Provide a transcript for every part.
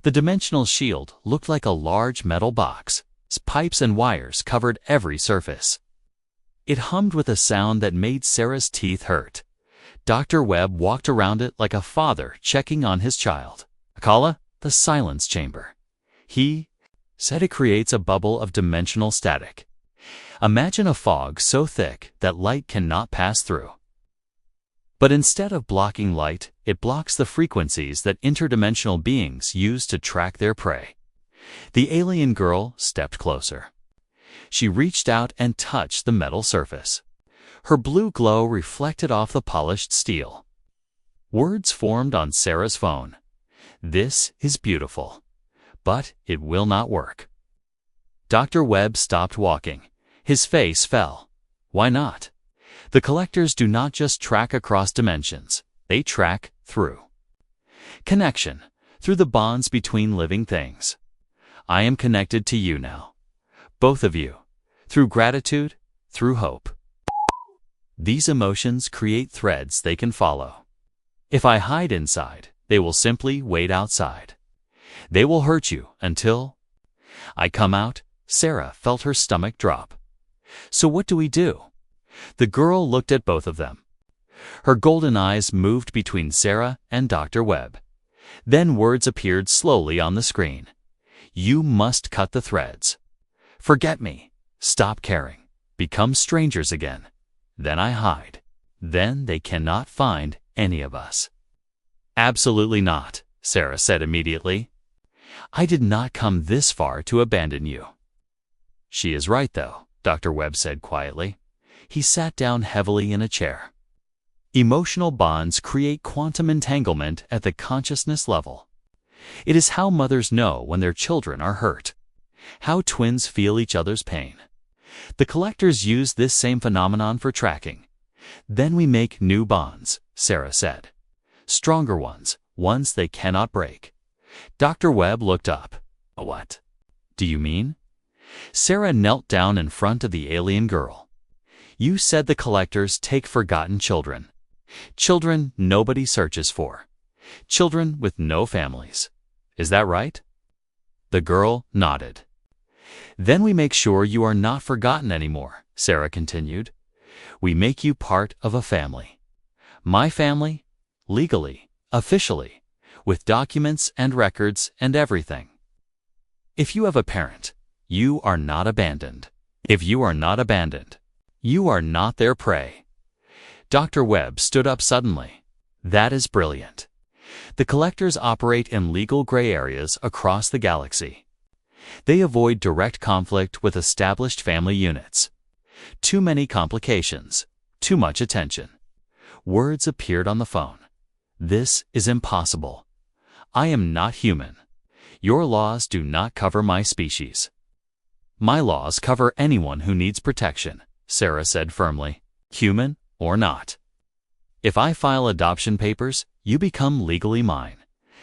The dimensional shield looked like a large metal box. Pipes and wires covered every surface. It hummed with a sound that made Sarah's teeth hurt. Dr. Webb walked around it like a father checking on his child. Akala, the silence chamber. He said it creates a bubble of dimensional static. Imagine a fog so thick that light cannot pass through. But instead of blocking light, it blocks the frequencies that interdimensional beings use to track their prey. The alien girl stepped closer. She reached out and touched the metal surface. Her blue glow reflected off the polished steel. Words formed on Sarah's phone. This is beautiful, but it will not work. Dr. Webb stopped walking. His face fell. Why not? The collectors do not just track across dimensions, they track through. Connection, through the bonds between living things. I am connected to you now. Both of you. Through gratitude, through hope. These emotions create threads they can follow. If I hide inside, they will simply wait outside. They will hurt you until I come out. Sarah felt her stomach drop. So what do we do? The girl looked at both of them. Her golden eyes moved between Sarah and Dr. Webb. Then words appeared slowly on the screen. You must cut the threads. Forget me. Stop caring. Become strangers again. Then I hide. Then they cannot find any of us. Absolutely not, Sarah said immediately. I did not come this far to abandon you. She is right, though, Dr. Webb said quietly. He sat down heavily in a chair. Emotional bonds create quantum entanglement at the consciousness level. It is how mothers know when their children are hurt, how twins feel each other's pain. The collectors use this same phenomenon for tracking. Then we make new bonds, Sarah said. Stronger ones, ones they cannot break. Dr. Webb looked up. What do you mean? Sarah knelt down in front of the alien girl. You said the collectors take forgotten children. Children nobody searches for. Children with no families. Is that right? The girl nodded. Then we make sure you are not forgotten anymore, Sarah continued. We make you part of a family. My family, legally, officially, with documents and records and everything. If you have a parent, you are not abandoned. If you are not abandoned, you are not their prey. Dr. Webb stood up suddenly. That is brilliant. The collectors operate in legal gray areas across the galaxy. They avoid direct conflict with established family units. Too many complications, too much attention. Words appeared on the phone. This is impossible. I am not human. Your laws do not cover my species. My laws cover anyone who needs protection, Sarah said firmly, human or not. If I file adoption papers, you become legally mine,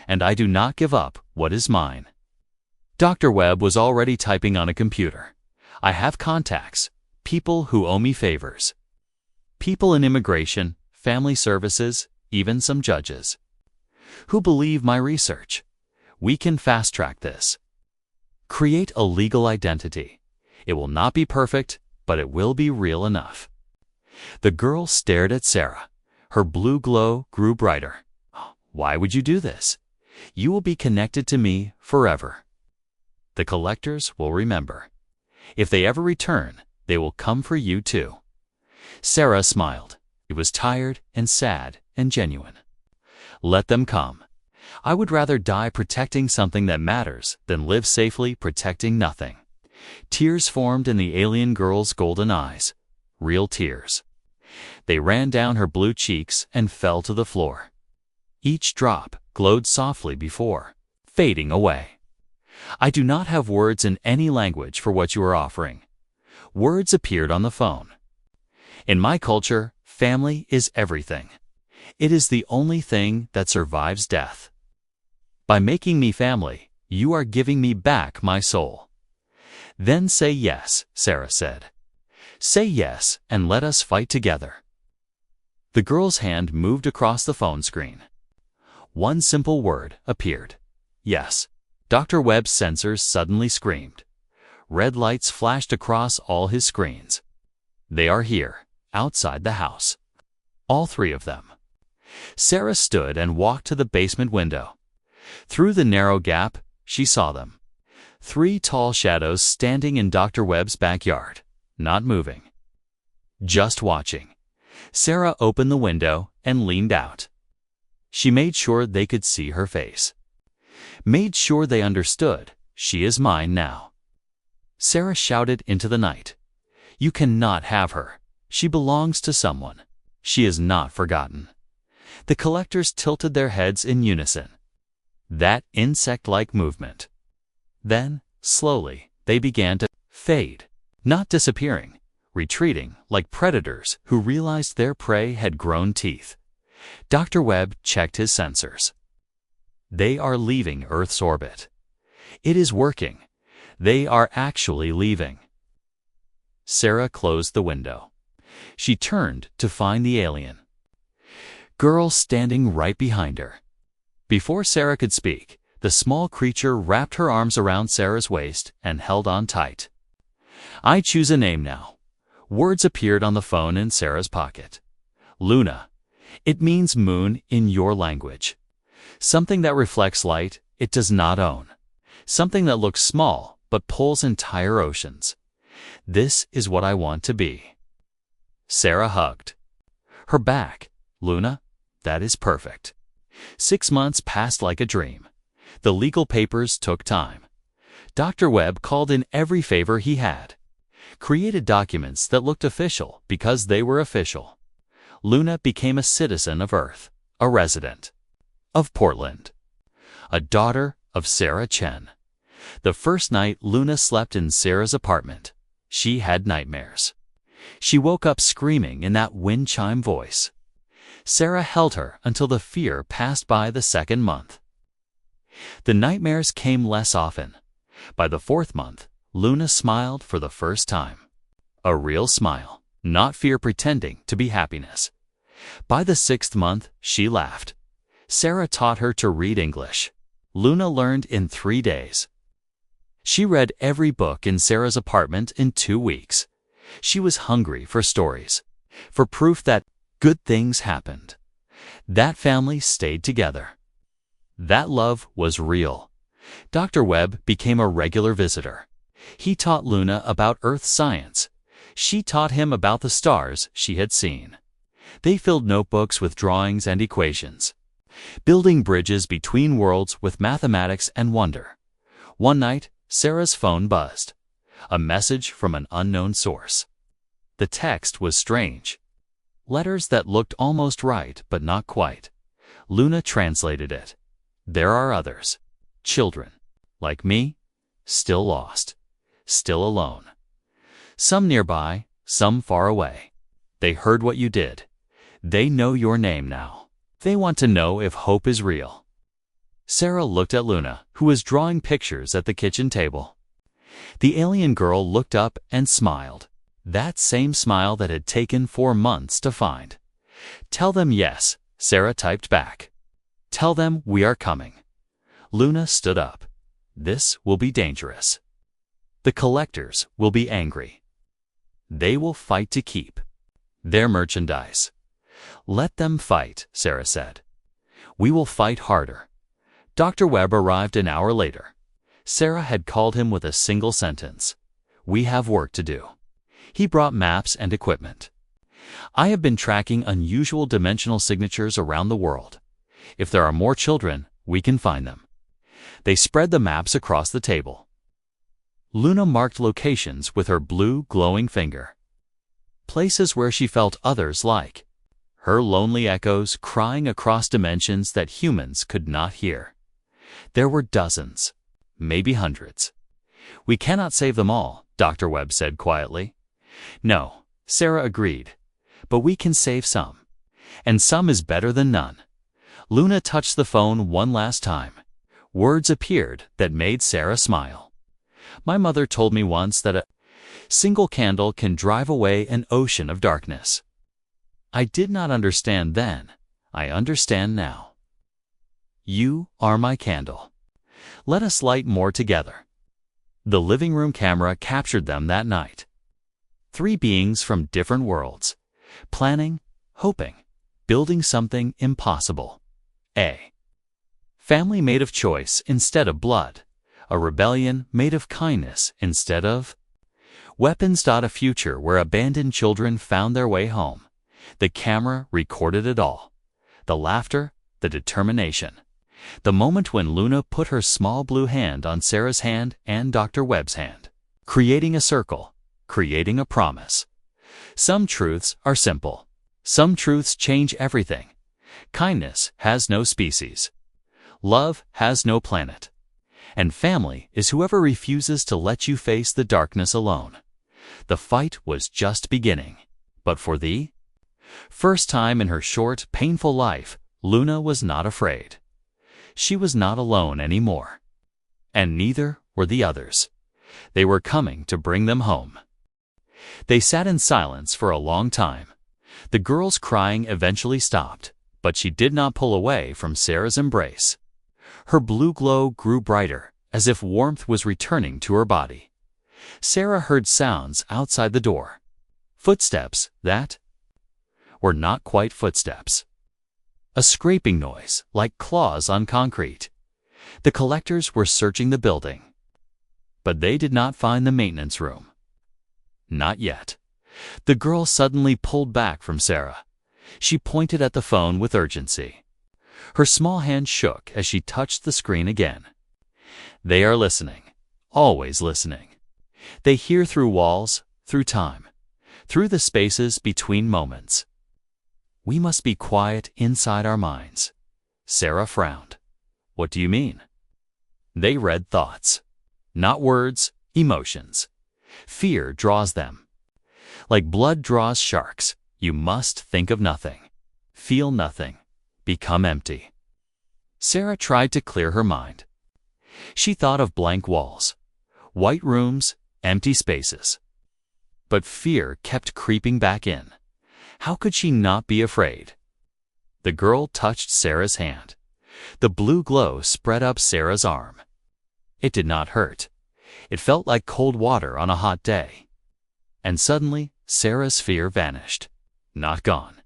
and I do not give up what is mine. Dr. Webb was already typing on a computer. I have contacts, people who owe me favors. People in immigration, family services, even some judges. Who believe my research. We can fast-track this. Create a legal identity. It will not be perfect, but it will be real enough. The girl stared at Sarah. Her blue glow grew brighter. Why would you do this? You will be connected to me forever. The collectors will remember. If they ever return, they will come for you too. Sarah smiled. It was tired and sad and genuine. Let them come. I would rather die protecting something that matters than live safely protecting nothing. Tears formed in the alien girl's golden eyes. Real tears. They ran down her blue cheeks and fell to the floor. Each drop glowed softly before fading away. I do not have words in any language for what you are offering. Words appeared on the phone. In my culture, family is everything. It is the only thing that survives death. By making me family, you are giving me back my soul. Then say yes, Sarah said. Say yes and let us fight together. The girl's hand moved across the phone screen. One simple word appeared. Yes. Dr. Webb's sensors suddenly screamed. Red lights flashed across all his screens. They are here, outside the house. All three of them. Sarah stood and walked to the basement window. Through the narrow gap, she saw them. 3 tall shadows standing in Dr. Webb's backyard, not moving. Just watching. Sarah opened the window and leaned out. She made sure they could see her face. Made sure they understood, she is mine now. Sarah shouted into the night. You cannot have her. She belongs to someone. She is not forgotten. The collectors tilted their heads in unison. That insect-like movement. Then, slowly, they began to fade, not disappearing, retreating like predators who realized their prey had grown teeth. Dr. Webb checked his sensors. They are leaving Earth's orbit. It is working. They are actually leaving. Sarah closed the window. She turned to find the alien girl standing right behind her. Before Sarah could speak, the small creature wrapped her arms around Sarah's waist and held on tight. I choose a name now. Words appeared on the phone in Sarah's pocket. Luna. It means moon in your language. Something that reflects light it does not own. Something that looks small but pulls entire oceans. This is what I want to be. Sarah hugged her back. Luna, that is perfect. 6 months passed like a dream. The legal papers took time. Dr. Webb called in every favor he had. Created documents that looked official because they were official. Luna became a citizen of Earth, a resident of Portland, a daughter of Sarah Chen. The first night Luna slept in Sarah's apartment, she had nightmares. She woke up screaming in that wind chime voice. Sarah held her until the fear passed by the 2nd month. The nightmares came less often. By the 4th month, Luna smiled for the first time. A real smile, not fear pretending to be happiness. By the 6th month, she laughed. Sarah taught her to read English. Luna learned in 3 days. She read every book in Sarah's apartment in 2 weeks. She was hungry for stories, for proof that good things happened. That family stayed together. That love was real. Dr. Webb became a regular visitor. He taught Luna about Earth science. She taught him about the stars she had seen. They filled notebooks with drawings and equations, building bridges between worlds with mathematics and wonder. One night, Sarah's phone buzzed. A message from an unknown source. The text was strange. Letters that looked almost right, but not quite. Luna translated it. There are others. Children, like me, still lost, still alone. Some nearby, some far away. They heard what you did. They know your name now. They want to know if hope is real. Sarah looked at Luna, who was drawing pictures at the kitchen table. The alien girl looked up and smiled. That same smile that had taken 4 months to find. Tell them yes, Sarah typed back. Tell them we are coming. Luna stood up. This will be dangerous. The collectors will be angry. They will fight to keep their merchandise. Let them fight, Sarah said. We will fight harder. Dr. Webb arrived an hour later. Sarah had called him with a single sentence. We have work to do. He brought maps and equipment. I have been tracking unusual dimensional signatures around the world. If there are more children, we can find them. They spread the maps across the table. Luna marked locations with her blue, glowing finger. Places where she felt others like. Her lonely echoes crying across dimensions that humans could not hear. There were dozens, maybe hundreds. We cannot save them all, Dr. Webb said quietly. No, Sarah agreed. But we can save some. And some is better than none. Luna touched the phone one last time. Words appeared that made Sarah smile. My mother told me once that a single candle can drive away an ocean of darkness. I did not understand then. I understand now. You are my candle. Let us light more together. The living room camera captured them that night. Three beings from different worlds, planning, hoping, building something impossible. A family made of choice instead of blood. A rebellion made of kindness instead of weapons. A future where abandoned children found their way home. The camera recorded it all. The laughter, the determination. The moment when Luna put her small blue hand on Sarah's hand and Dr. Webb's hand. Creating a circle, creating a promise. Some truths are simple. Some truths change everything. Kindness has no species. Love has no planet. And family is whoever refuses to let you face the darkness alone. The fight was just beginning. But for the first time in her short, painful life, Luna was not afraid. She was not alone anymore. And neither were the others. They were coming to bring them home. They sat in silence for a long time. The girl's crying eventually stopped, but she did not pull away from Sarah's embrace. Her blue glow grew brighter, as if warmth was returning to her body. Sarah heard sounds outside the door. Footsteps that were not quite footsteps. A scraping noise, like claws on concrete. The collectors were searching the building. But they did not find the maintenance room. Not yet. The girl suddenly pulled back from Sarah. She pointed at the phone with urgency. Her small hand shook as she touched the screen again. They are listening, always listening. They hear through walls, through time, through the spaces between moments. We must be quiet inside our minds. Sarah frowned. What do you mean? They read thoughts. Not words, emotions. Fear draws them. Like blood draws sharks, you must think of nothing. Feel nothing. Become empty. Sarah tried to clear her mind. She thought of blank walls, white rooms, empty spaces. But fear kept creeping back in. How could she not be afraid? The girl touched Sarah's hand. The blue glow spread up Sarah's arm. It did not hurt. It felt like cold water on a hot day. And suddenly, Sarah's fear vanished. Not gone,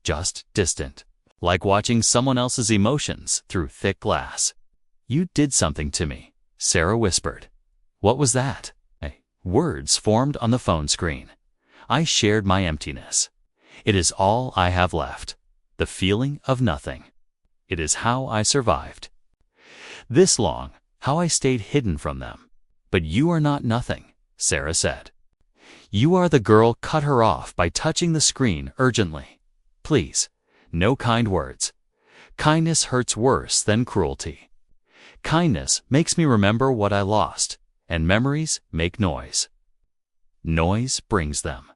just distant, like watching someone else's emotions through thick glass. You did something to me, Sarah whispered. What was that? Words formed on the phone screen. I shared my emptiness. It is all I have left. The feeling of nothing. It is how I survived. This long, how I stayed hidden from them. But you are not nothing, Sarah said. You are the girl. Cut her off by touching the screen urgently. Please, no kind words. Kindness hurts worse than cruelty. Kindness makes me remember what I lost, and memories make noise. Noise brings them.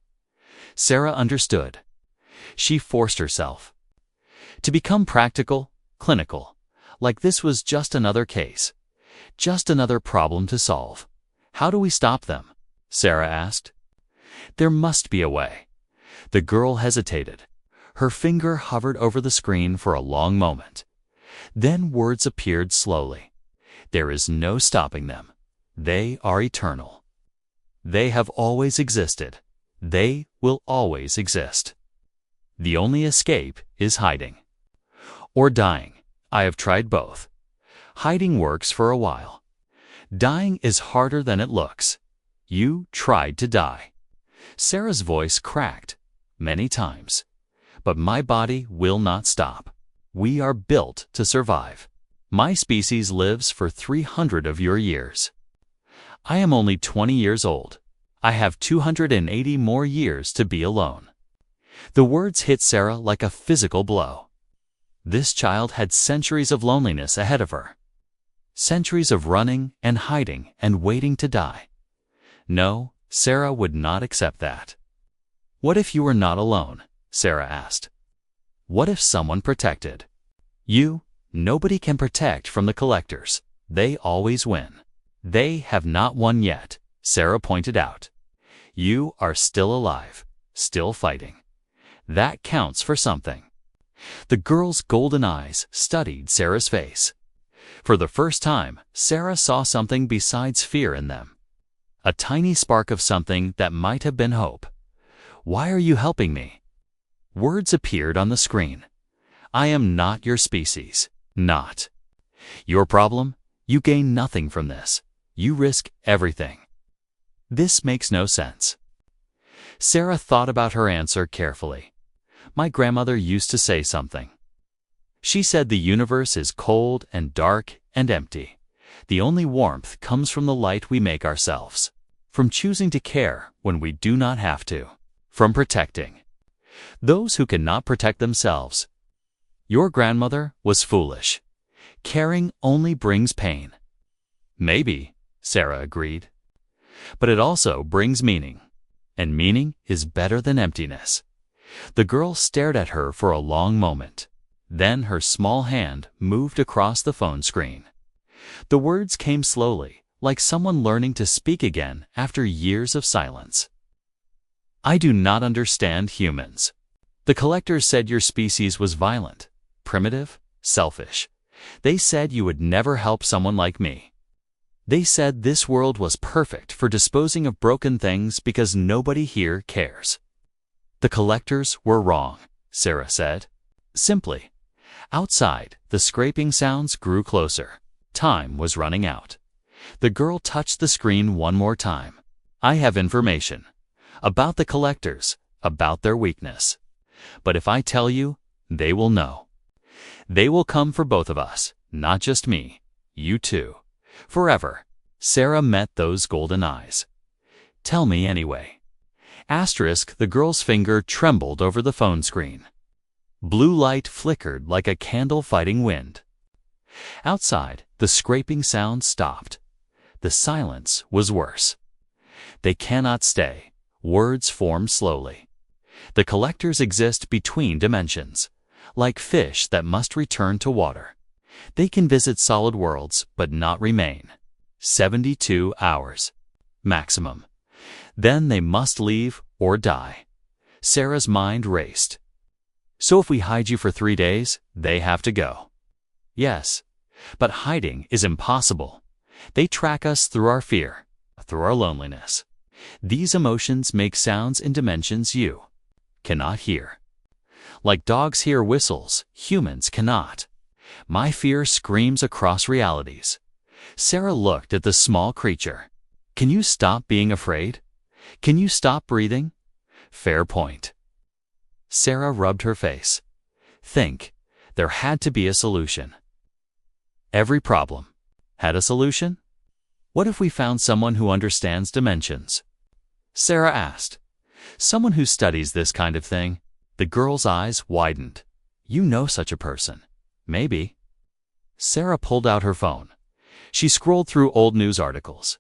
Sarah understood. She forced herself to become practical, clinical, like this was just another case, just another problem to solve. How do we stop them? Sarah asked. There must be a way. The girl hesitated. Her finger hovered over the screen for a long moment. Then words appeared slowly. There is no stopping them. They are eternal. They have always existed. They will always exist. The only escape is hiding. Or dying. I have tried both. Hiding works for a while. Dying is harder than it looks. You tried to die. Sarah's voice cracked many times. But my body will not stop. We are built to survive. My species lives for 300 of your years. I am only 20 years old. I have 280 more years to be alone. The words hit Sarah like a physical blow. This child had centuries of loneliness ahead of her. Centuries of running and hiding and waiting to die. No, Sarah would not accept that. What if you were not alone? Sarah asked. What if someone protected you? Nobody can protect from the collectors. They always win. They have not won yet, Sarah pointed out. You are still alive, still fighting. That counts for something. The girl's golden eyes studied Sarah's face. For the first time, Sarah saw something besides fear in them. A tiny spark of something that might have been hope. "Why are you helping me?" Words appeared on the screen. "I am not your species. Not. Your problem? You gain nothing from this. You risk everything." This makes no sense. Sarah thought about her answer carefully. "My grandmother used to say something. She said the universe is cold and dark and empty. The only warmth comes from the light we make ourselves, from choosing to care when we do not have to, from protecting those who cannot protect themselves. Your grandmother was foolish. Caring only brings pain." "Maybe," Sarah agreed. "But it also brings meaning, and meaning is better than emptiness." The girl stared at her for a long moment. Then her small hand moved across the phone screen. The words came slowly, like someone learning to speak again after years of silence. "I do not understand humans. The collectors said your species was violent, primitive, selfish. They said you would never help someone like me. They said this world was perfect for disposing of broken things because nobody here cares." "The collectors were wrong," Sarah said. Simply. Outside, the scraping sounds grew closer. Time was running out. The girl touched the screen one more time. "I have information. About the collectors, about their weakness. But if I tell you, they will know. They will come for both of us, not just me. You too. Forever." Sarah met those golden eyes. "Tell me anyway." The girl's finger trembled over the phone screen. Blue light flickered like a candle fighting wind. Outside, the scraping sound stopped. The silence was worse. "They cannot stay." Words formed slowly. "The collectors exist between dimensions, like fish that must return to water. They can visit solid worlds but not remain. 72 hours. Maximum. Then they must leave or die." Sarah's mind raced. "So if we hide you for 3 days, they have to go." "Yes, but hiding is impossible. They track us through our fear, through our loneliness. These emotions make sounds in dimensions you cannot hear. Like dogs hear whistles, humans cannot. My fear screams across realities." Sarah looked at the small creature. "Can you stop being afraid? Can you stop breathing?" "Fair point." Sarah rubbed her face. "Think. There had to be a solution." "Every problem had a solution? What if we found someone who understands dimensions?" Sarah asked. "Someone who studies this kind of thing?" The girl's eyes widened. "You know such a person." "Maybe." Sarah pulled out her phone. She scrolled through old news articles.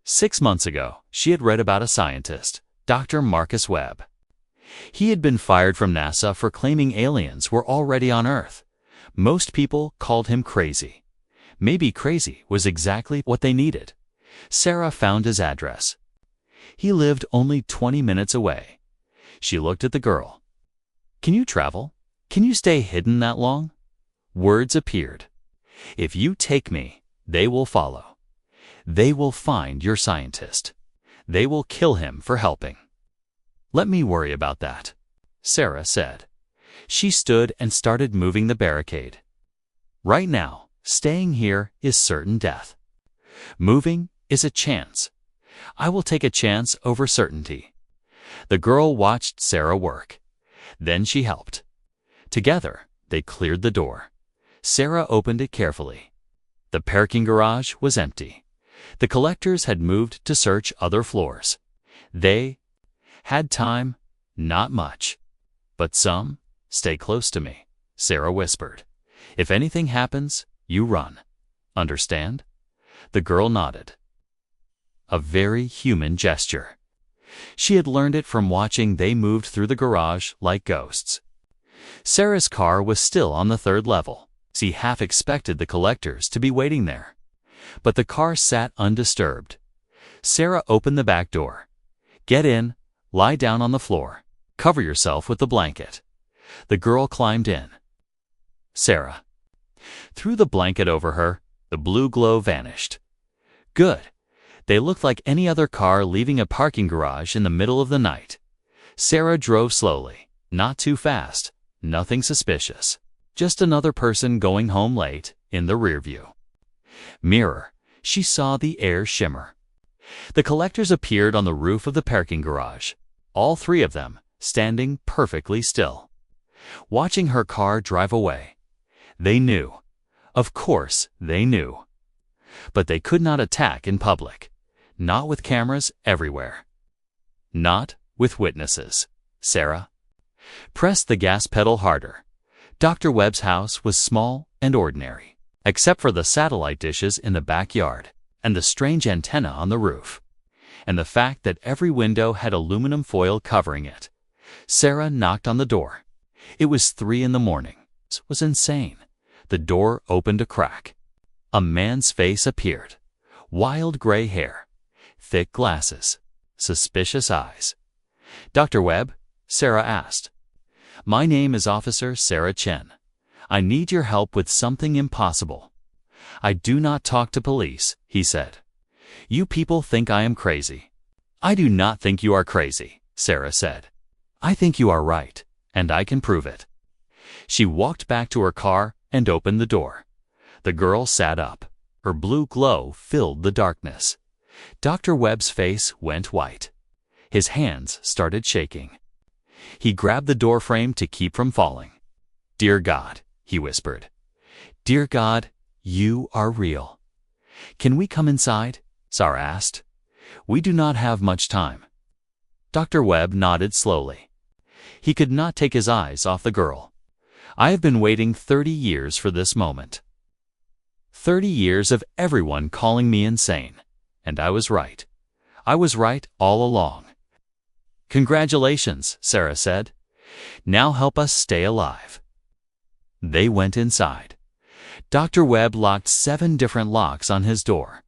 6 months ago, she had read about a scientist, Dr. Marcus Webb. He had been fired from NASA for claiming aliens were already on Earth. Most people called him crazy. Maybe crazy was exactly what they needed. Sarah found his address. He lived only 20 minutes away. She looked at the girl. "Can you travel? Can you stay hidden that long?" Words appeared. "If you take me, they will follow. They will find your scientist. They will kill him for helping." "Let me worry about that," Sarah said. She stood and started moving the barricade. "Right now, staying here is certain death. Moving is a chance. I will take a chance over certainty." The girl watched Sarah work. Then she helped. Together, they cleared the door. Sarah opened it carefully. The parking garage was empty. The collectors had moved to search other floors. They had time, not much. "But some, stay close to me," Sarah whispered. "If anything happens, you run. Understand?" The girl nodded. A very human gesture. She had learned it from watching they moved through the garage like ghosts. Sarah's car was still on the 3rd level. She half expected the collectors to be waiting there. But the car sat undisturbed. Sarah opened the back door. "Get in, lie down on the floor, cover yourself with the blanket." The girl climbed in. "Sarah, Through the blanket over her, the blue glow vanished. Good. They looked like any other car leaving a parking garage in the middle of the night. Sarah drove slowly, not too fast, nothing suspicious. Just another person going home late in the rearview mirror. She saw the air shimmer. The collectors appeared on the roof of the parking garage, all three of them standing perfectly still, watching her car drive away. They knew. Of course they knew. But they could not attack in public. Not with cameras everywhere. Not with witnesses. Sarah pressed the gas pedal harder. Dr. Webb's house was small and ordinary, except for the satellite dishes in the backyard and the strange antenna on the roof, and the fact that every window had aluminum foil covering it. Sarah knocked on the door. It was 3 a.m. It was insane. The door opened a crack. A man's face appeared. Wild gray hair, thick glasses, suspicious eyes. "Dr. Webb?" Sarah asked. "My name is Officer Sarah Chen. I need your help with something impossible." "I do not talk to police," he said. "You people think I am crazy." "I do not think you are crazy," Sarah said. "I think you are right, and I can prove it." She walked back to her car and opened the door. The girl sat up. Her blue glow filled the darkness. Dr. Webb's face went white. His hands started shaking. He grabbed the door frame to keep from falling. "Dear God," he whispered. "Dear God, you are real." "Can we come inside?" Sarah asked. "We do not have much time." Dr. Webb nodded slowly. He could not take his eyes off the girl. "I have been waiting 30 years for this moment. 30 years of everyone calling me insane. And I was right. I was right all along." "Congratulations," Sarah said. "Now help us stay alive." They went inside. Dr. Webb locked 7 different locks on his door.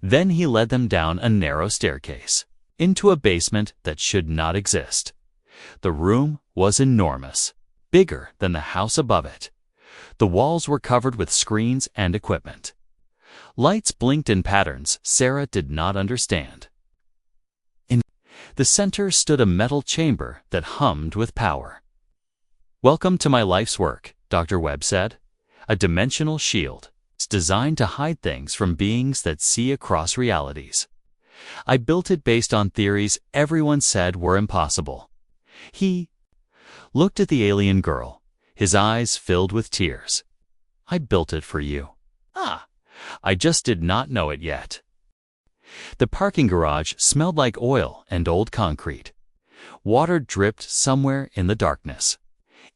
Then he led them down a narrow staircase, into a basement that should not exist. The room was enormous, bigger than the house above it. The walls were covered with screens and equipment. Lights blinked in patterns Sarah did not understand. In the center stood a metal chamber that hummed with power. "Welcome to my life's work," Dr. Webb said. "A dimensional shield. It's designed to hide things from beings that see across realities. I built it based on theories everyone said were impossible." He looked at the alien girl, his eyes filled with tears. "I built it for you. I just did not know it yet." The parking garage smelled like oil and old concrete. Water dripped somewhere in the darkness.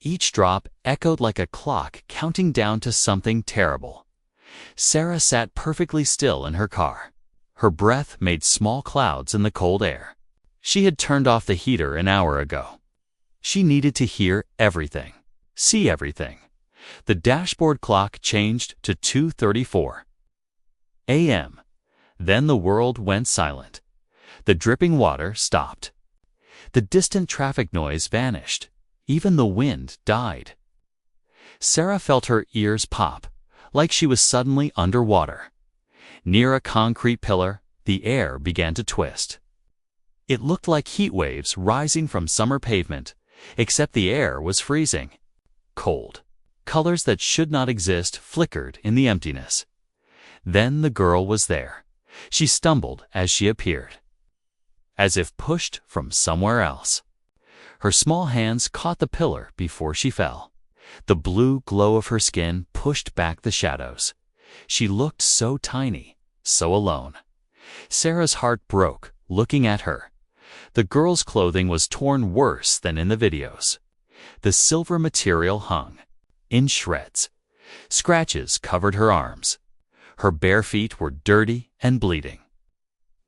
Each drop echoed like a clock counting down to something terrible. Sarah sat perfectly still in her car. Her breath made small clouds in the cold air. She had turned off the heater an hour ago. She needed to hear everything, see everything. The dashboard clock changed to 2:34 a.m. Then the world went silent. The dripping water stopped. The distant traffic noise vanished. Even the wind died. Sarah felt her ears pop, like she was suddenly underwater. Near a concrete pillar, the air began to twist. It looked like heat waves rising from summer pavement, except the air was freezing. Cold. Colors that should not exist flickered in the emptiness. Then the girl was there. She stumbled as she appeared, as if pushed from somewhere else. Her small hands caught the pillar before she fell. The blue glow of her skin pushed back the shadows. She looked so tiny, so alone. Sarah's heart broke, looking at her. The girl's clothing was torn worse than in the videos. The silver material hung in shreds. Scratches covered her arms. Her bare feet were dirty and bleeding.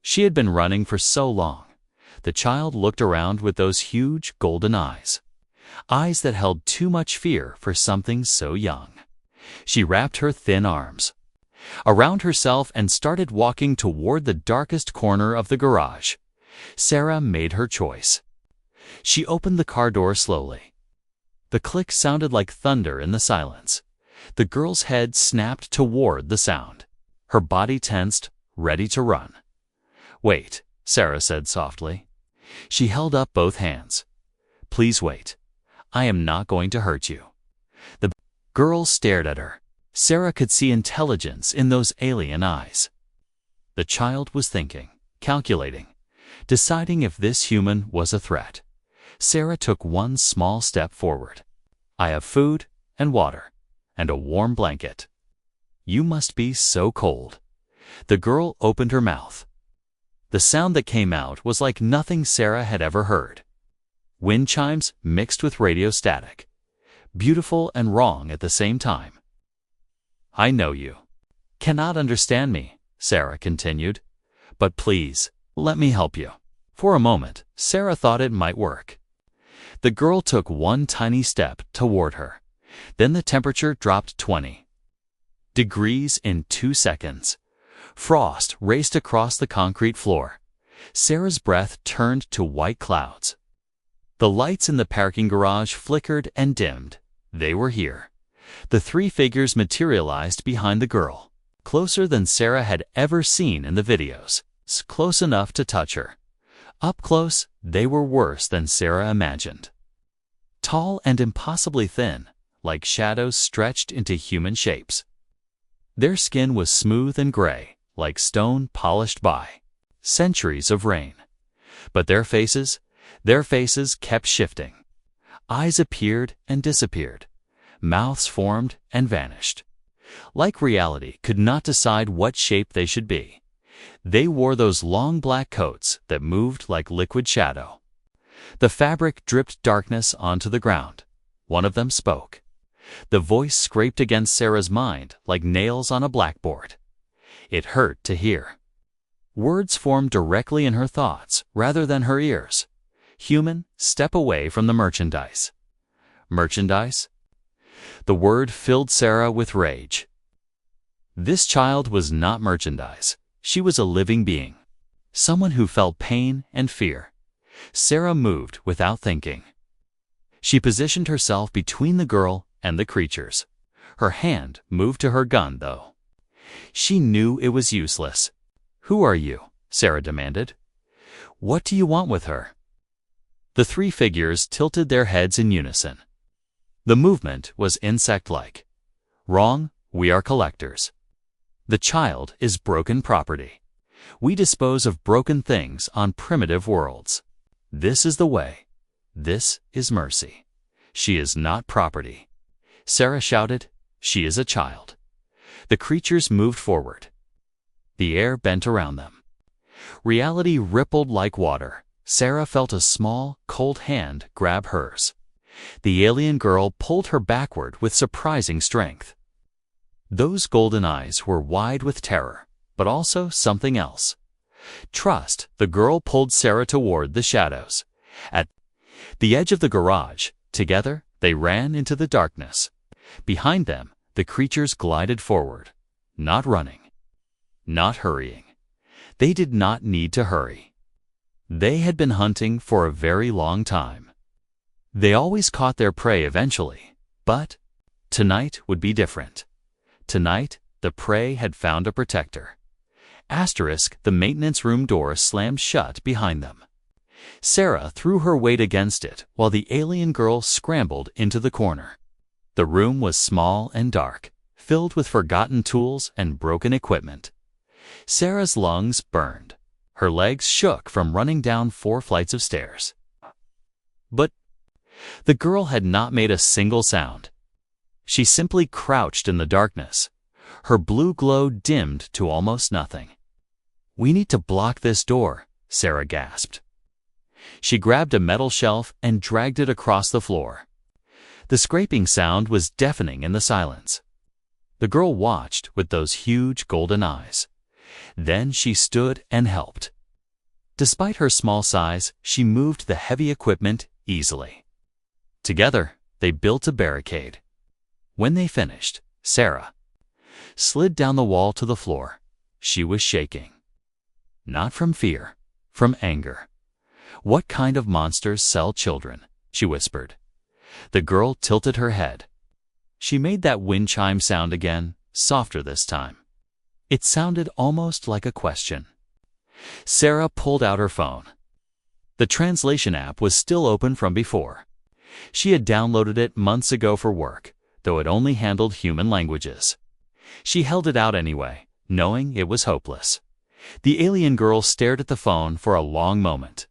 She had been running for so long. The child looked around with those huge golden eyes. Eyes that held too much fear for something so young. She wrapped her thin arms around herself and started walking toward the darkest corner of the garage. Sarah made her choice. She opened the car door slowly. The click sounded like thunder in the silence. The girl's head snapped toward the sound. Her body tensed, ready to run. "Wait," Sarah said softly. She held up both hands. "Please wait. I am not going to hurt you." The girl stared at her. Sarah could see intelligence in those alien eyes. The child was thinking, calculating, deciding if this human was a threat. Sarah took one small step forward. "I have food and water and a warm blanket. You must be so cold." The girl opened her mouth. The sound that came out was like nothing Sarah had ever heard. Wind chimes mixed with radio static. Beautiful and wrong at the same time. "I know you cannot understand me," Sarah continued, "but please, let me help you." For a moment, Sarah thought it might work. The girl took one tiny step toward her. Then the temperature dropped 20 degrees in 2 seconds. Frost raced across the concrete floor. Sarah's breath turned to white clouds. The lights in the parking garage flickered and dimmed. They were here. The three figures materialized behind the girl, closer than Sarah had ever seen in the videos, close enough to touch her. Up close, they were worse than Sarah imagined. Tall and impossibly thin, like shadows stretched into human shapes. Their skin was smooth and gray, like stone polished by centuries of rain. But their faces kept shifting. Eyes appeared and disappeared. Mouths formed and vanished. Like reality could not decide what shape they should be. They wore those long black coats that moved like liquid shadow. The fabric dripped darkness onto the ground. One of them spoke. The voice scraped against Sarah's mind like nails on a blackboard. It hurt to hear. Words formed directly in her thoughts rather than her ears. "Human, step away from the merchandise." Merchandise? The word filled Sarah with rage. This child was not merchandise. She was a living being. Someone who felt pain and fear. Sarah moved without thinking. She positioned herself between the girl and the creatures. Her hand moved to her gun, though. She knew it was useless. "Who are you?" Sarah demanded. "What do you want with her?" The three figures tilted their heads in unison. The movement was insect-like. "Wrong, we are collectors. The child is broken property. We dispose of broken things on primitive worlds. This is the way. This is mercy. She is not property." Sarah shouted, "She is a child." The creatures moved forward. The air bent around them. Reality rippled like water. Sarah felt a small, cold hand grab hers. The alien girl pulled her backward with surprising strength. Those golden eyes were wide with terror, but also something else. Trust. The girl pulled Sarah toward the shadows. At the edge of the garage, together, they ran into the darkness. Behind them, the creatures glided forward, not running, not hurrying. They did not need to hurry. They had been hunting for a very long time. They always caught their prey eventually, but tonight would be different. Tonight, the prey had found a protector. The maintenance room door slammed shut behind them. Sarah threw her weight against it while the alien girl scrambled into the corner. The room was small and dark, filled with forgotten tools and broken equipment. Sarah's lungs burned. Her legs shook from running down 4 flights of stairs. But the girl had not made a single sound. She simply crouched in the darkness. Her blue glow dimmed to almost nothing. "We need to block this door," Sarah gasped. She grabbed a metal shelf and dragged it across the floor. The scraping sound was deafening in the silence. The girl watched with those huge golden eyes. Then she stood and helped. Despite her small size, she moved the heavy equipment easily. Together, they built a barricade. When they finished, Sarah slid down the wall to the floor. She was shaking. Not from fear, from anger. "What kind of monsters sell children?" she whispered. The girl tilted her head. She made that wind chime sound again, softer this time. It sounded almost like a question. Sarah pulled out her phone. The translation app was still open from before. She had downloaded it months ago for work, though it only handled human languages. She held it out anyway, knowing it was hopeless. The alien girl stared at the phone for a long moment.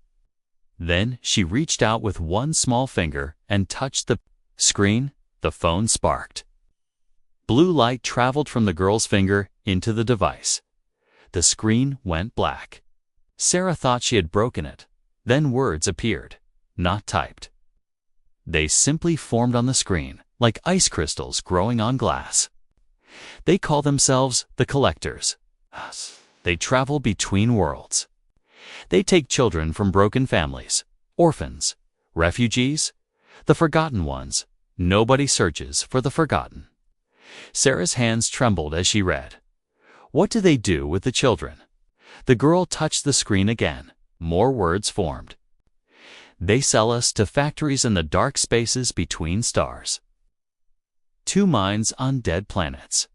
Then she reached out with one small finger and touched the screen. The phone sparked. Blue light traveled from the girl's finger into the device. The screen went black. Sarah thought she had broken it. Then words appeared, not typed. They simply formed on the screen, like ice crystals growing on glass. They call themselves the Collectors. They travel between worlds. They take children from broken families, orphans, refugees, the forgotten ones. Nobody searches for the forgotten. Sarah's hands trembled as she read. What do they do with the children? The girl touched the screen again. More words formed. They sell us to factories in the dark spaces between stars. 2 minds on dead planets.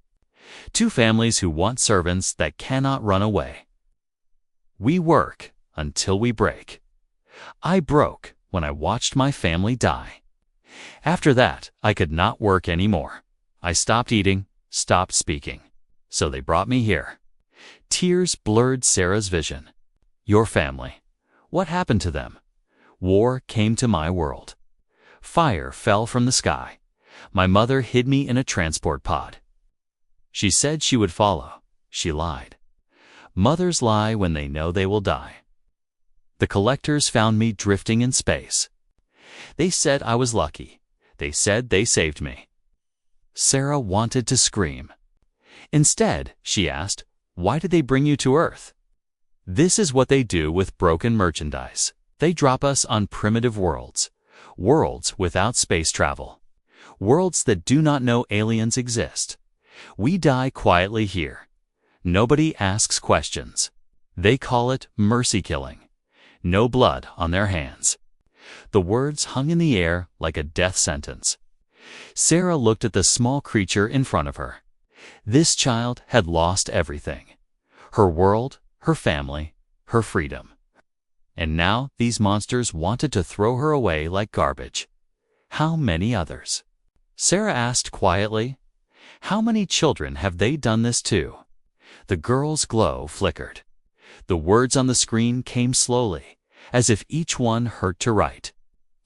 2 families who want servants that cannot run away. We work until we break. I broke when I watched my family die. After that, I could not work anymore. I stopped eating, stopped speaking. So they brought me here. Tears blurred Sarah's vision. Your family. What happened to them? War came to my world. Fire fell from the sky. My mother hid me in a transport pod. She said she would follow. She lied. Mothers lie when they know they will die. The Collectors found me drifting in space. They said I was lucky. They said they saved me. Sarah wanted to scream. Instead, she asked, why did they bring you to Earth? This is what they do with broken merchandise. They drop us on primitive worlds. Worlds without space travel. Worlds that do not know aliens exist. We die quietly here. Nobody asks questions. They call it mercy killing. No blood on their hands. The words hung in the air like a death sentence. Sarah looked at the small creature in front of her. This child had lost everything. Her world, her family, her freedom. And now these monsters wanted to throw her away like garbage. How many others? Sarah asked quietly. How many children have they done this to? The girl's glow flickered. The words on the screen came slowly, as if each one hurt to write.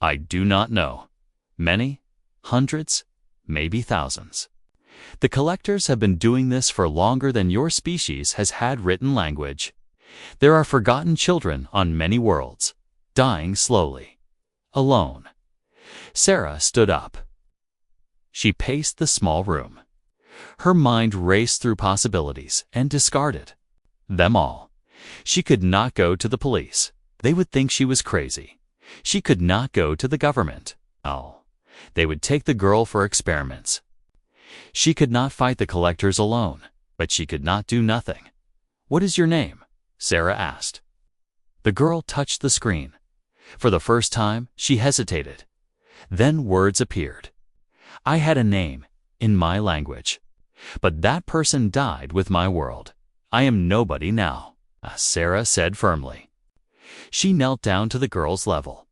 I do not know. Many? Hundreds? Maybe thousands. The Collectors have been doing this for longer than your species has had written language. There are forgotten children on many worlds, dying slowly. Alone. Sarah stood up. She paced the small room. Her mind raced through possibilities and discarded them all. She could not go to the police. They would think she was crazy. She could not go to the government. Oh, they would take the girl for experiments. She could not fight the Collectors alone, but she could not do nothing. What is your name? Sarah asked. The girl touched the screen. For the first time, she hesitated. Then words appeared. I had a name, in my language. But that person died with my world. I am nobody now, Sarah said firmly. She knelt down to the girl's level.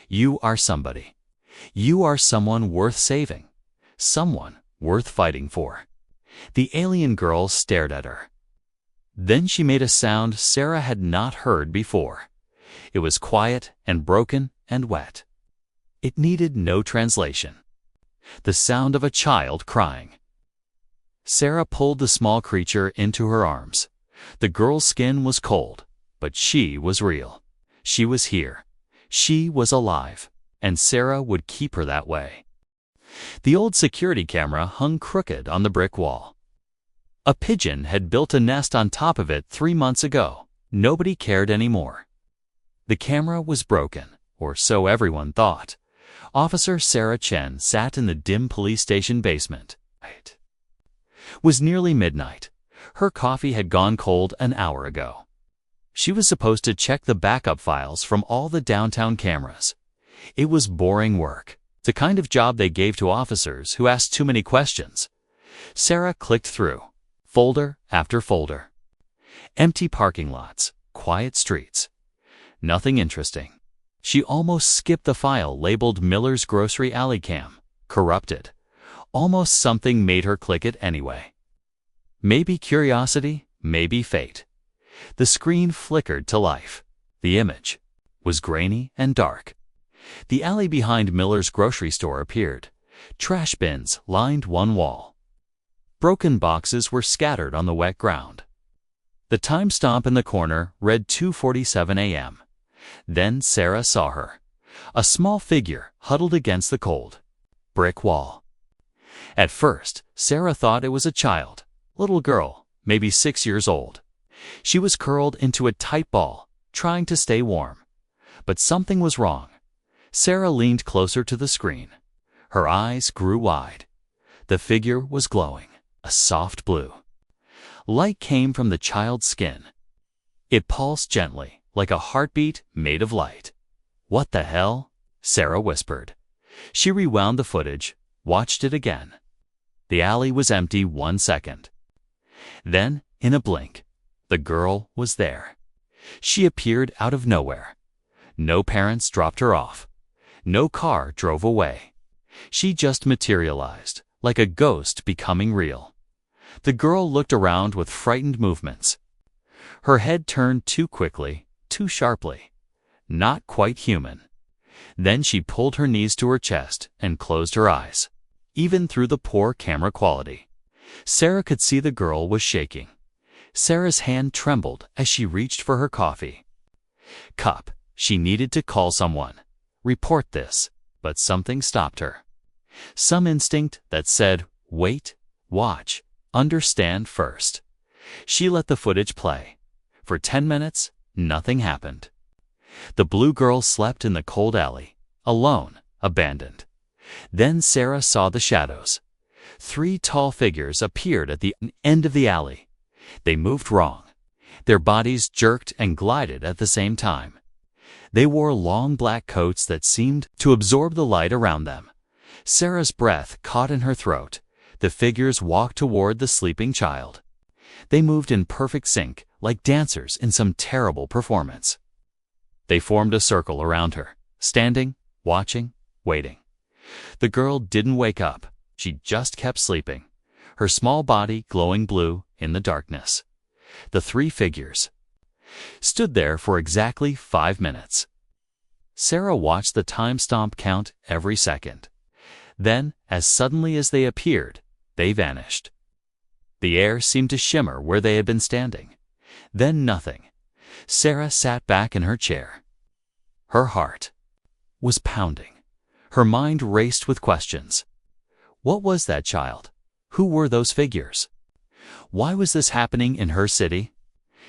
You are somebody. You are someone worth saving. Someone worth fighting for. The alien girl stared at her. Then she made a sound Sarah had not heard before. It was quiet and broken and wet. It needed no translation. The sound of a child crying. Sarah pulled the small creature into her arms. The girl's skin was cold, but she was real. She was here. She was alive, and Sarah would keep her that way. The old security camera hung crooked on the brick wall. A pigeon had built a nest on top of it 3 months ago. Nobody cared anymore. The camera was broken, or so everyone thought. Officer Sarah Chen sat in the dim police station basement. It was nearly midnight. Her coffee had gone cold an hour ago. She was supposed to check the backup files from all the downtown cameras. It was boring work. The kind of job they gave to officers who asked too many questions. Sarah clicked through, folder after folder. Empty parking lots, quiet streets. Nothing interesting. She almost skipped the file labeled Miller's Grocery Alley Cam, corrupted. Almost something made her click it anyway. Maybe curiosity, maybe fate. The screen flickered to life. The image was grainy and dark. The alley behind Miller's grocery store appeared. Trash bins lined one wall. Broken boxes were scattered on the wet ground. The time stamp in the corner read 2:47 a.m. Then Sarah saw her. A small figure huddled against the cold brick wall. At first, Sarah thought it was a child, little girl, maybe 6 years old. She was curled into a tight ball, trying to stay warm. But something was wrong. Sarah leaned closer to the screen. Her eyes grew wide. The figure was glowing, a soft blue. Light came from the child's skin. It pulsed gently, like a heartbeat made of light. "What the hell?" Sarah whispered. She rewound the footage, watched it again. The alley was empty 1 second. Then, in a blink, the girl was there. She appeared out of nowhere. No parents dropped her off. No car drove away. She just materialized, like a ghost becoming real. The girl looked around with frightened movements. Her head turned too quickly, too sharply. Not quite human. Then she pulled her knees to her chest and closed her eyes. Even through the poor camera quality, Sarah could see the girl was shaking. Sarah's hand trembled as she reached for her coffee cup. She needed to call someone, report this, but something stopped her. Some instinct that said, wait, watch, understand first. She let the footage play. For 10 minutes, nothing happened. The blue girl slept in the cold alley, alone, abandoned. Then Sarah saw the shadows. 3 tall figures appeared at the end of the alley. They moved wrong. Their bodies jerked and glided at the same time. They wore long black coats that seemed to absorb the light around them. Sarah's breath caught in her throat. The figures walked toward the sleeping child. They moved in perfect sync, like dancers in some terrible performance. They formed a circle around her, standing, watching, waiting. The girl didn't wake up. She just kept sleeping, her small body glowing blue in the darkness. The 3 figures stood there for exactly 5 minutes. Sarah watched the time stamp count every second. Then, as suddenly as they appeared, they vanished. The air seemed to shimmer where they had been standing. Then nothing. Sarah sat back in her chair. Her heart was pounding. Her mind raced with questions. What was that child? Who were those figures? Why was this happening in her city?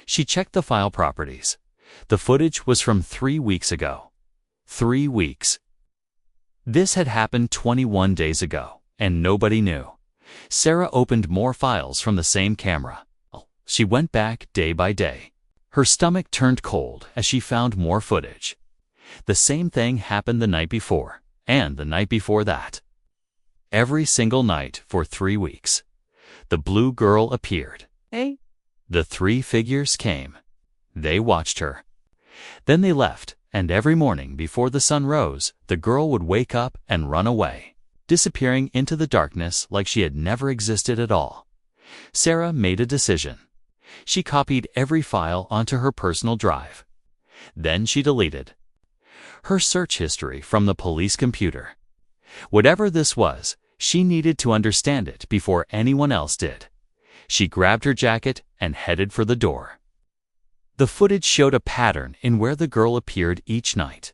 She checked the file properties. The footage was from 3 weeks ago. 3 weeks. This had happened 21 days ago, and nobody knew. Sarah opened more files from the same camera. She went back day by day. Her stomach turned cold as she found more footage. The same thing happened the night before, and the night before that. Every single night for 3 weeks. The blue girl appeared. Hey. The 3 figures came. They watched her. Then they left, and every morning before the sun rose, the girl would wake up and run away, disappearing into the darkness like she had never existed at all. Sarah made a decision. She copied every file onto her personal drive. Then she deleted her search history from the police computer. Whatever this was, she needed to understand it before anyone else did. She grabbed her jacket and headed for the door. The footage showed a pattern in where the girl appeared each night.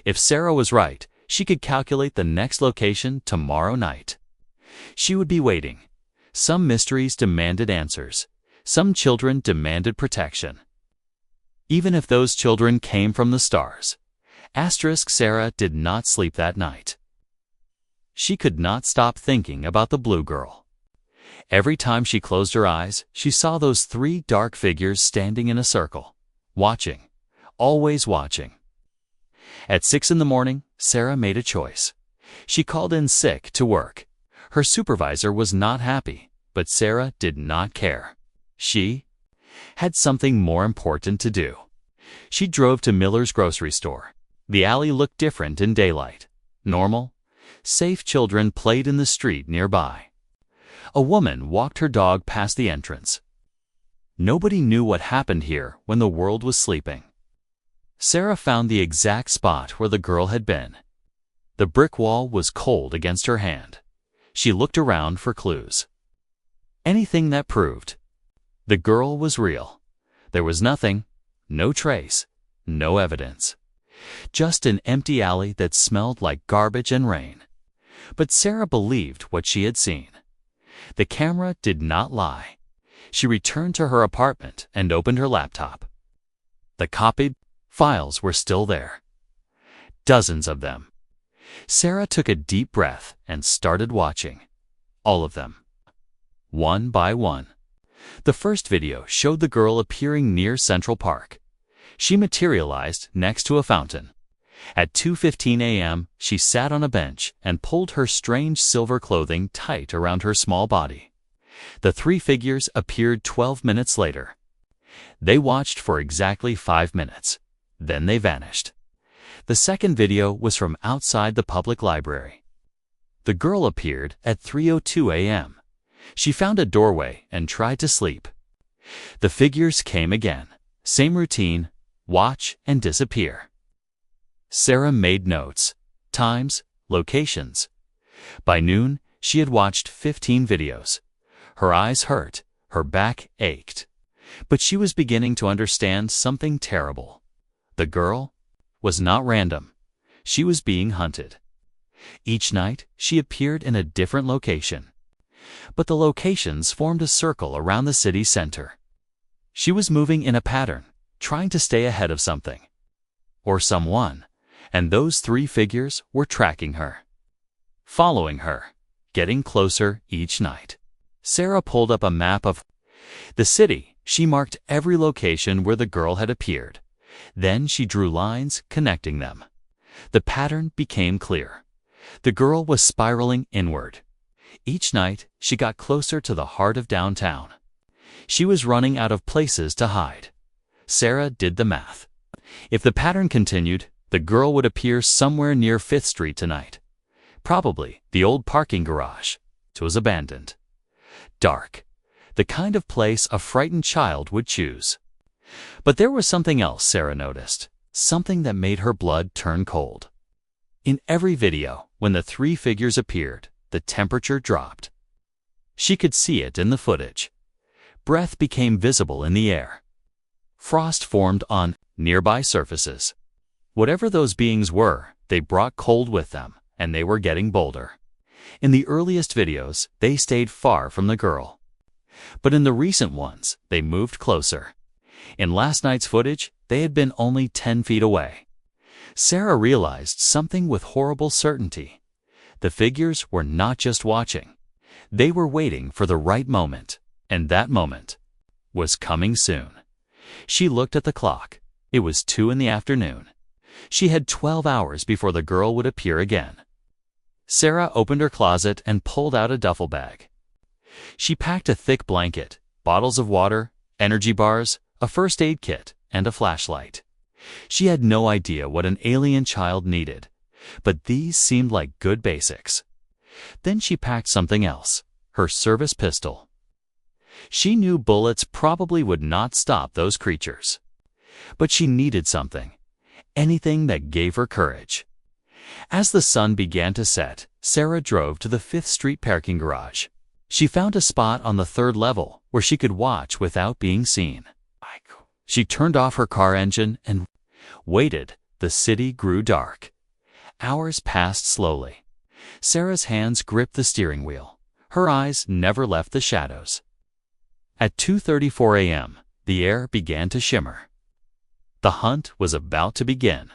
If Sarah was right, she could calculate the next location tomorrow night. She would be waiting. Some mysteries demanded answers. Some children demanded protection. Even if those children came from the stars. Sarah did not sleep that night. She could not stop thinking about the blue girl. Every time she closed her eyes, she saw those 3 dark figures standing in a circle, watching, always watching. At 6 in the morning, Sarah made a choice. She called in sick to work. Her supervisor was not happy, but Sarah did not care. She had something more important to do. She drove to Miller's grocery store. The alley looked different in daylight. Normal, safe children played in the street nearby. A woman walked her dog past the entrance. Nobody knew what happened here when the world was sleeping. Sarah found the exact spot where the girl had been. The brick wall was cold against her hand. She looked around for clues. Anything that proved the girl was real. There was nothing, no trace, no evidence. Just an empty alley that smelled like garbage and rain. But Sarah believed what she had seen. The camera did not lie. She returned to her apartment and opened her laptop. The copied files were still there. Dozens of them. Sarah took a deep breath and started watching. All of them. One by one. The first video showed the girl appearing near Central Park. She materialized next to a fountain. At 2:15 a.m., she sat on a bench and pulled her strange silver clothing tight around her small body. The three figures appeared 12 minutes later. They watched for exactly 5 minutes. Then they vanished. The second video was from outside the public library. The girl appeared at 3:02 a.m. She found a doorway and tried to sleep. The figures came again. Same routine, watch and disappear. Sarah made notes, times, locations. By noon, she had watched 15 videos. Her eyes hurt, her back ached. But she was beginning to understand something terrible. The girl was not random. She was being hunted. Each night, she appeared in a different location. But the locations formed a circle around the city center. She was moving in a pattern, trying to stay ahead of something. Or someone. And those three figures were tracking her. Following her. Getting closer each night. Sarah pulled up a map of the city. She marked every location where the girl had appeared. Then she drew lines connecting them. The pattern became clear. The girl was spiraling inward. Each night, she got closer to the heart of downtown. She was running out of places to hide. Sarah did the math. If the pattern continued, the girl would appear somewhere near 5th Street tonight. Probably the old parking garage. It was abandoned. Dark. The kind of place a frightened child would choose. But there was something else Sarah noticed. Something that made her blood turn cold. In every video, when the three figures appeared, the temperature dropped. She could see it in the footage. Breath became visible in the air. Frost formed on nearby surfaces. Whatever those beings were, they brought cold with them, and they were getting bolder. In the earliest videos, they stayed far from the girl. But in the recent ones, they moved closer. In last night's footage, they had been only 10 feet away. Sarah realized something with horrible certainty. The figures were not just watching. They were waiting for the right moment, and that moment was coming soon. She looked at the clock. It was 2 in the afternoon. She had 12 hours before the girl would appear again. Sarah opened her closet and pulled out a duffel bag. She packed a thick blanket, bottles of water, energy bars, a first aid kit, and a flashlight. She had no idea what an alien child needed, but these seemed like good basics. Then she packed something else, her service pistol. She knew bullets probably would not stop those creatures. But she needed something, anything that gave her courage. As the sun began to set, Sarah drove to the 5th Street parking garage. She found a spot on the 3rd level where she could watch without being seen. She turned off her car engine and waited. The city grew dark. Hours passed slowly. Sarah's hands gripped the steering wheel. Her eyes never left the shadows. At 2:34 a.m., the air began to shimmer. The hunt was about to begin.